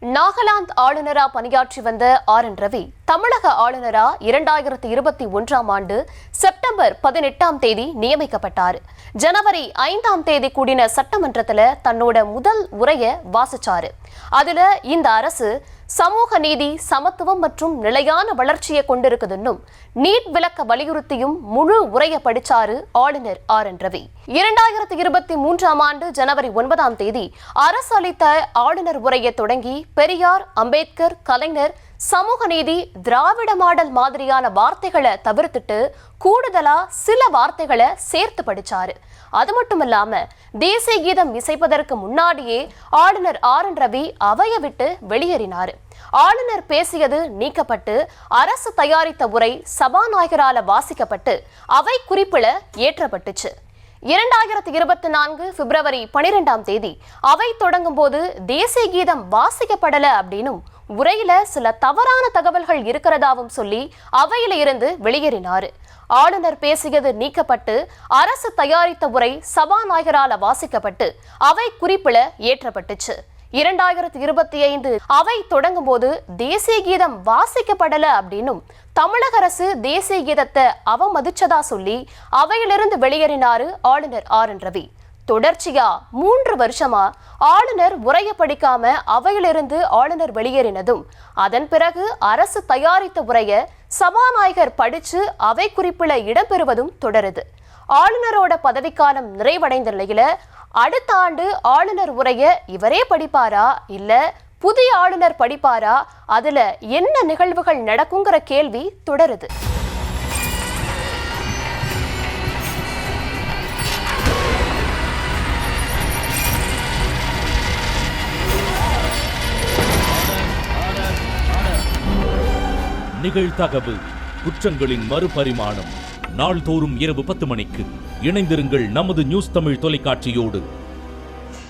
நாகாலாந்து ஆளுநரா பணியாற்றி வந்த ஆர்.என். ரவி தமிழக ஆளுநரா 2021ஆம் ஆண்டு செப்டம்பர் 18ஆம் தேதி நியமிக்கப்பட்டார். ஜனவரி 5ஆம் தேதி கூடின சட்டமன்றத்துல தன்னோட முதல் உரையை வாசிச்சாரு. அதுல இந்த அரசு சமூக நீதி, சமத்துவம் மற்றும் நிலையான வளர்ச்சியை கொண்டிருக்குதுன்னும் நீட் விலக்க வலியுறுத்தியும் முழு உரையை படிச்சாரு ஆளுநர் ஆர்.என். ரவி. 2023ஆம் ஆண்டு ஜனவரி 9ஆம் தேதி அரசு அளித்த ஆளுநர் உரையை தொடங்கி பெரியார், அம்பேத்கர், கலைஞர், சமூக நீதி, திராவிட மாடல் மாதிரியான வார்த்தைகளை தவிர்த்துட்டு கூடுதலா சில வார்த்தைகளை சேர்த்து படிச்சாரு. அது மட்டும் இல்லாம தேசிய கீதம் இசைப்பதற்கு முன்னாடியே ஆளுநர் ஆர்.என். ரவி அவையை விட்டு வெளியேறினார். ஆளுநர் பேசியது நீக்கப்பட்டு அரசு தயாரித்த உரை சபாநாயகரால வாசிக்கப்பட்டு அவை குறிப்பில ஏற்றப்பட்டுச்சு. 2024 பிப்ரவரி 12ஆம் தேதி அவை தொடங்கும் போது தேசிய கீதம் வாசிக்கப்படல அப்படின்னும் உரையில சில தவறான தகவல்கள் இருக்கிறதாவும் சொல்லி அவையில இருந்து வெளியேறினார். ஆளுநர் பேசியது நீக்கப்பட்டு அரசு தயாரித்த உரை சபாநாயகரால வாசிக்கப்பட்டு அவை குறிப்பில ஏற்றப்பட்டுச்சு. 2025 அவை தொடங்கும் போது தேசிய கீதம் வாசிக்கப்படல அப்படின்னும் தமிழக அரசு தேசிய கீதத்தை அவமதிச்சதா சொல்லி அவையிலிருந்து வெளியேறினாரு ஆளுநர் ஆர்.என். ரவி. தொடர்ச்சியா 3 வருஷமா ஆளுநர் உரையை படிக்காம அவையிலிருந்து ஆளுநர் வெளியேறினதும் அதன் பிறகு அரசு தயாரித்த உரையை சபாநாயகர் படிச்சு அவை குறிப்பில இடம்பெறுவதும் தொடருது. ஆளுநரோட பதவிக்காலம் நிறைவடைந்த நிலையில அடுத்த ஆண்டு ஆளுநர் உரையை இவரே படிப்பாரா இல்ல புதிய ஆளுநர் படிப்பாரா, அதுல என்ன நிகழ்வுகள் நடக்குங்கிற கேள்வி தொடருது. நிகழ்தகவு குற்றங்களின் மறுபரிமாணம் நாள்தோறும் இரவு 10 மணிக்கு இணைந்திருங்கள் நமது நியூஸ் தமிழ் தொலைக்காட்சியோடு.